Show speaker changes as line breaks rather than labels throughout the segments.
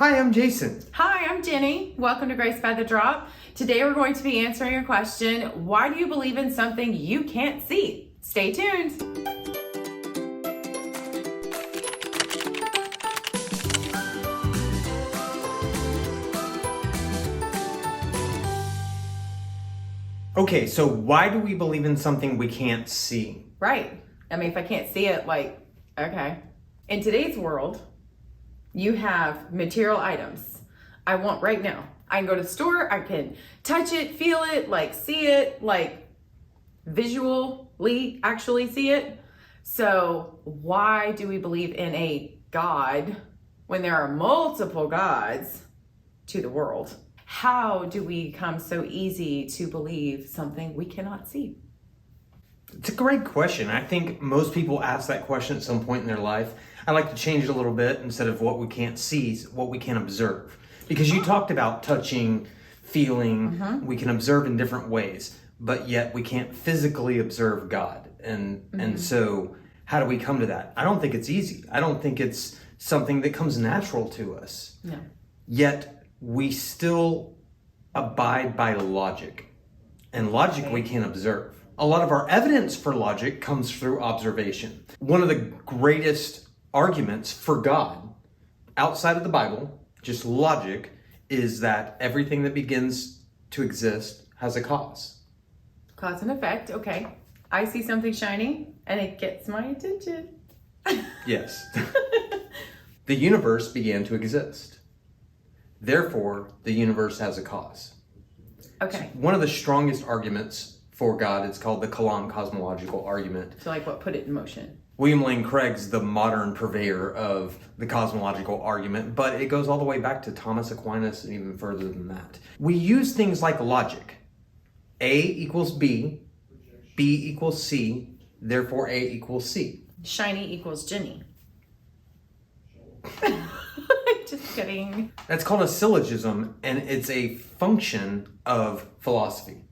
Hi, I'm Jason.
Hi, I'm Jenny. Welcome to Grace by the Drop. Today we're going to be answering your question, why do you believe in something you can't see? Stay tuned.
Okay, so why do we believe in something we can't see?
Right. I mean, if I can't see it, okay. In today's world, you have material items I want right now. I can go to the store, I can touch it, feel it, see it, visually actually see it. So why do we believe in a God when there are multiple gods to the world? How do we come so easy to believe something we cannot see?
It's a great question. I think most people ask that question at some point in their life. I like to change it a little bit. Instead of what we can't see, what we can observe. Because you talked about touching, feeling, we can observe in different ways, but yet we can't physically observe God. And so how do we come to that? I don't think it's easy. I don't think it's something that comes natural to us.
No.
Yet we still abide by logic. And logic we can't observe. A lot of our evidence for logic comes through observation. One of the greatest arguments for God outside of the Bible, just logic, is that everything that begins to exist has a cause.
Cause and effect, okay. I see something shiny and it gets my attention.
Yes. The universe began to exist. Therefore, the universe has a cause.
Okay.
So one of the strongest arguments for God, it's called the Kalam cosmological argument.
So what put it in motion?
William Lane Craig's the modern purveyor of the cosmological argument, but it goes all the way back to Thomas Aquinas and even further than that. We use things like logic. A equals B, B equals C, therefore A equals C.
Shiny equals Jenny. Just kidding.
That's called a syllogism, and it's a function of philosophy.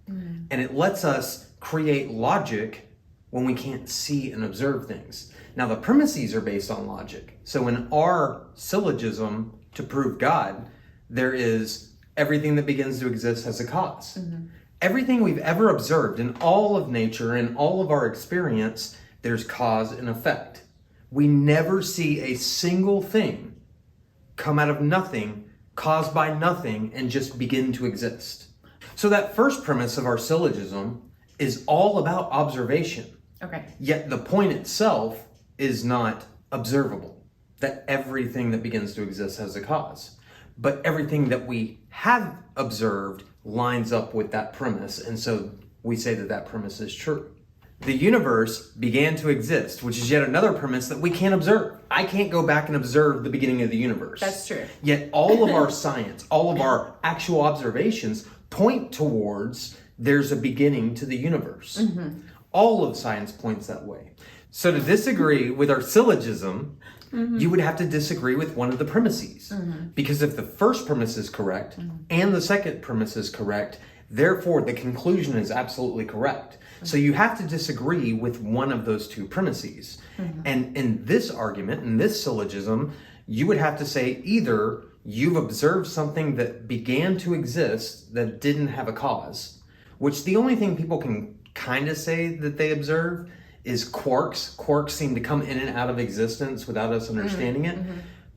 And it lets us create logic when we can't see and observe things. Now, the premises are based on logic. So in our syllogism to prove God, there is everything that begins to exist has a cause. Everything we've ever observed in all of nature, in all of our experience, there's cause and effect. We never see a single thing come out of nothing, caused by nothing, and just begin to exist. So that first premise of our syllogism is all about observation.
Okay.
Yet the point itself is not observable, that everything that begins to exist has a cause. But everything that we have observed lines up with that premise, and so we say that that premise is true. The universe began to exist, which is yet another premise that we can't observe. I can't go back and observe the beginning of the universe.
That's true.
Yet all of our science, all of our actual observations point towards there's a beginning to the universe. All of science points that way. So to disagree with our syllogism, you would have to disagree with one of the premises. Because if the first premise is correct and the second premise is correct, therefore the conclusion is absolutely correct. So you have to disagree with one of those two premises. And in this argument, in this syllogism, you would have to say either you've observed something that began to exist that didn't have a cause, which the only thing people can kind of say that they observe is quarks. Quarks seem to come in and out of existence without us understanding it.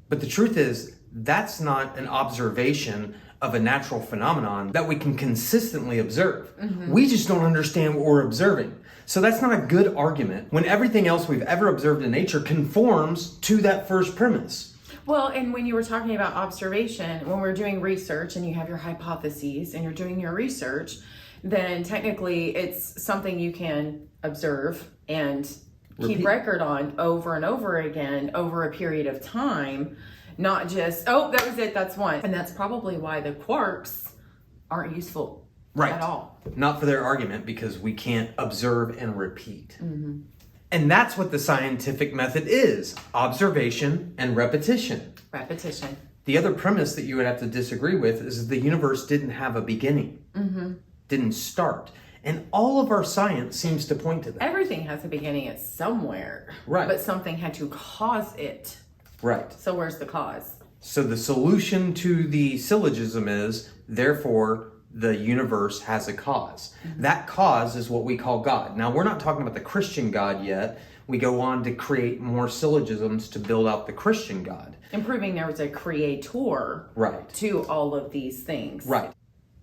But the truth is, that's not an observation of a natural phenomenon that we can consistently observe. We just don't understand what we're observing. So that's not a good argument when everything else we've ever observed in nature conforms to that first premise.
Well, and when you were talking about observation, when we're doing research and you have your hypotheses and you're doing your research, then technically it's something you can observe and keep record on over and over again over a period of time, not just, oh, that was it, that's one. And that's probably why the quarks aren't useful at all.
Not for their argument, because we can't observe and repeat. And that's what the scientific method is, observation and repetition.
Repetition.
The other premise that you would have to disagree with is that the universe didn't have a beginning, didn't start. And all of our science seems to point to that.
Everything has a beginning at somewhere.
Right.
But something had to cause it.
Right.
So where's the cause?
So the solution to the syllogism is, therefore, the universe has a cause. That cause is what we call God. Now, we're not talking about the Christian God yet. We go on to create more syllogisms to build out the Christian God.
And proving there was a creator
Right.
to all of these things.
Right.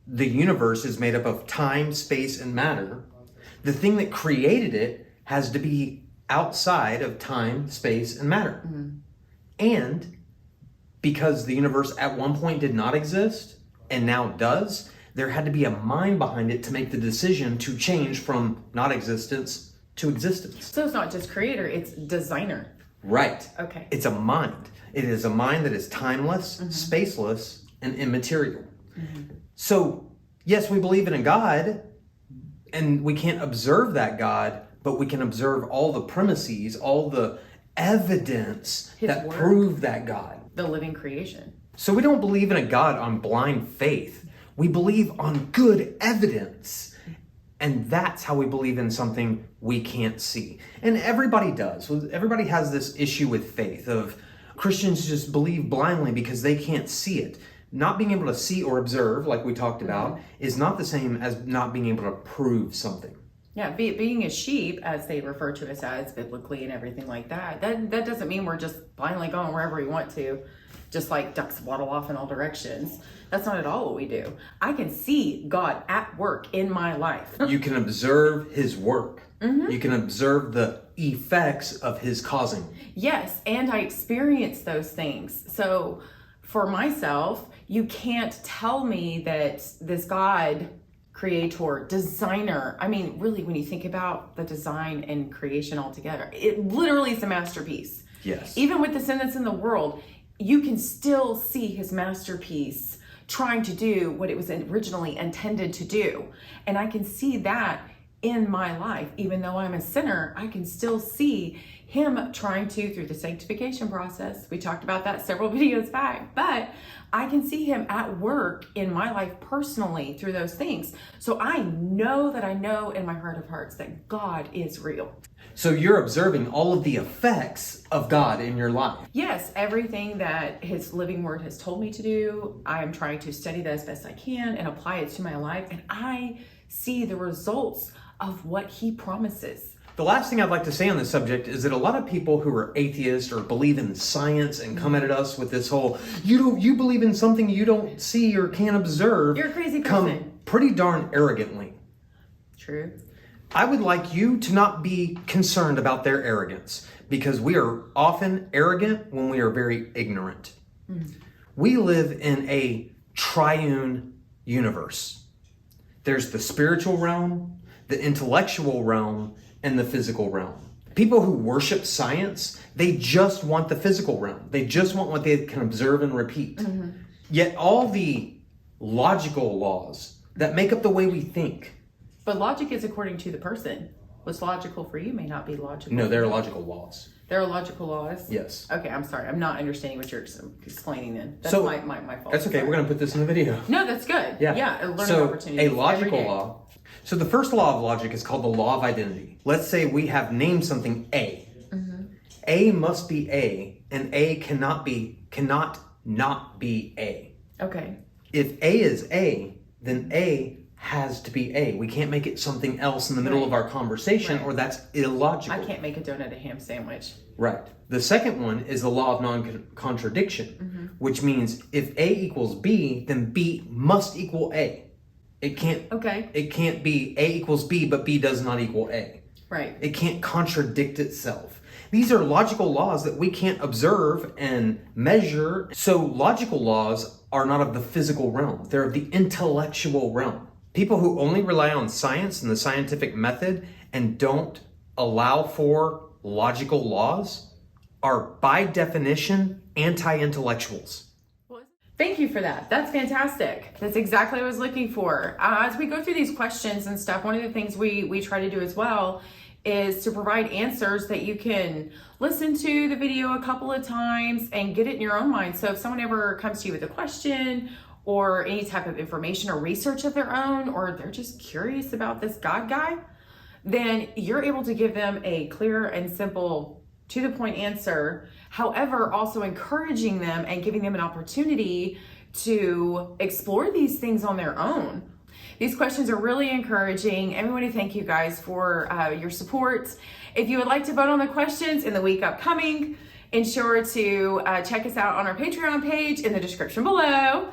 The universe is made up of time, space, and matter. The thing that created it has to be outside of time, space, and matter. And because the universe at one point did not exist and now does, there had to be a mind behind it to make the decision to change from not existence to existence.
So it's not just creator, it's designer.
Right.
Okay.
It's a mind. It is a mind that is timeless, spaceless, and immaterial. So, yes, we believe in a God, and we can't observe that God, but we can observe all the premises, all the evidence
His
that
work.
prove that God.
The living creation.
So we don't believe in a God on blind faith. We believe on good evidence. And that's how we believe in something we can't see. And everybody does. Everybody has this issue with faith of Christians just believe blindly because they can't see it. Not being able to see or observe, like we talked about, is not the same as not being able to prove something.
Yeah, being a sheep, as they refer to us as biblically and everything like that, that doesn't mean we're just blindly going wherever we want to, just like ducks waddle off in all directions. That's not at all what we do. I can see God at work in my life.
You can observe his work. You can observe the effects of his causing.
Yes, and I experience those things. So for myself, you can't tell me that this God, creator, designer, I mean, really, when you think about the design and creation altogether, it literally is a masterpiece.
Yes.
Even with the sin that's in the world, you can still see his masterpiece trying to do what it was originally intended to do. And I can see that in my life. Even though I'm a sinner, I can still see him trying to, through the sanctification process. We talked about that several videos back, but I can see him at work in my life personally through those things. So I know that I know in my heart of hearts that God is real.
So you're observing all of the effects of God in your life.
Yes, everything that his living word has told me to do, I am trying to study that as best I can and apply it to my life. And I see the results of what he promises.
The last thing I'd like to say on this subject is that a lot of people who are atheists or believe in science and come at us with this whole, you believe in something you don't see or can't observe.
You're a crazy
come
person.
pretty darn arrogantly.
True.
I would like you to not be concerned about their arrogance, because we are often arrogant when we are very ignorant. We live in a triune universe. There's the spiritual realm, the intellectual realm, and the physical realm. People who worship science, they just want the physical realm. They just want what they can observe and repeat. Yet all the logical laws that make up the way we think.
But logic is according to the person. What's logical for you may not be logical.
No, they're logical laws.
There are logical laws?
Yes.
Okay, I'm sorry. I'm not understanding what you're explaining then. That's
So,
my fault.
That's okay. We're going to put this in the video.
No, that's good. Yeah, a learning
So
opportunity.
a logical law. So the first law of logic is called the law of identity. Let's say we have named something A. A must be A, and A cannot not be A.
Okay.
If A is A, then A has to be A. We can't make it something else in the middle of our conversation, or that's illogical.
I can't make a donut a ham sandwich.
Right. The second one is the law of non-contradiction, which means if A equals B, then B must equal A. It can't.
Okay.
It can't be A equals B, but B does not equal A.
Right.
It can't contradict itself. These are logical laws that we can't observe and measure. So logical laws are not of the physical realm. They're of the intellectual realm. People who only rely on science and the scientific method and don't allow for logical laws are, by definition, anti-intellectuals.
Thank you for that. That's fantastic. That's exactly what I was looking for. As we go through these questions and stuff, one of the things we try to do as well is to provide answers that you can listen to the video a couple of times and get it in your own mind. So if someone ever comes to you with a question or any type of information or research of their own, or they're just curious about this God guy, then you're able to give them a clear and simple, to the point answer However, also encouraging them and giving them an opportunity to explore these things on their own. These questions are really encouraging, and we want to thank you guys for your support. If you would like to vote on the questions in the week upcoming, ensure to check us out on our Patreon page in the description below.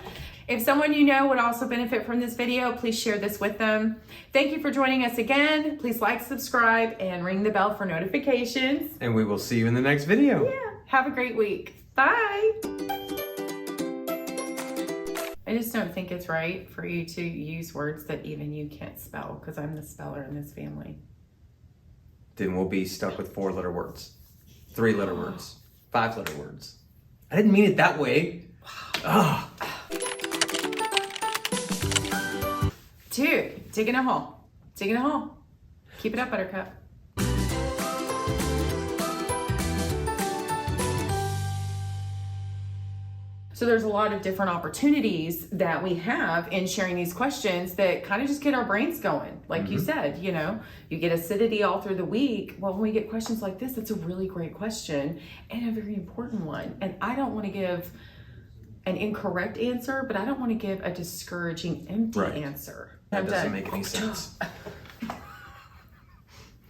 If someone you know would also benefit from this video, please share this with them. Thank you for joining us again. Please like, subscribe, and ring the bell for notifications.
And we will see you in the next video.
Yeah. Have a great week. Bye. I just don't think it's right for you to use words that even you can't spell, because I'm the speller in this family.
Then we'll be stuck with 4-letter words, 3-letter words, 5-letter words. I didn't mean it that way. Wow.
Dude, digging a hole. Digging a hole. Keep it up, Buttercup. So there's a lot of different opportunities that we have in sharing these questions that kind of just get our brains going. Like you said, you know, you get acidity all through the week. Well, when we get questions like this, it's a really great question and a very important one. And I don't want to give an incorrect answer, but I don't want to give a discouraging, empty answer.
That doesn't make any sense.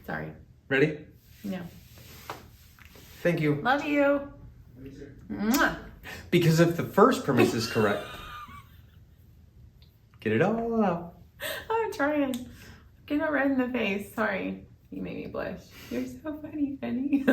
Sorry.
Ready?
No.
Thank you.
Love you. Mwah.
Because if the first premise is correct, get it all out.
I'm trying. Get it red in the face. Sorry. You made me blush. You're so funny, Penny.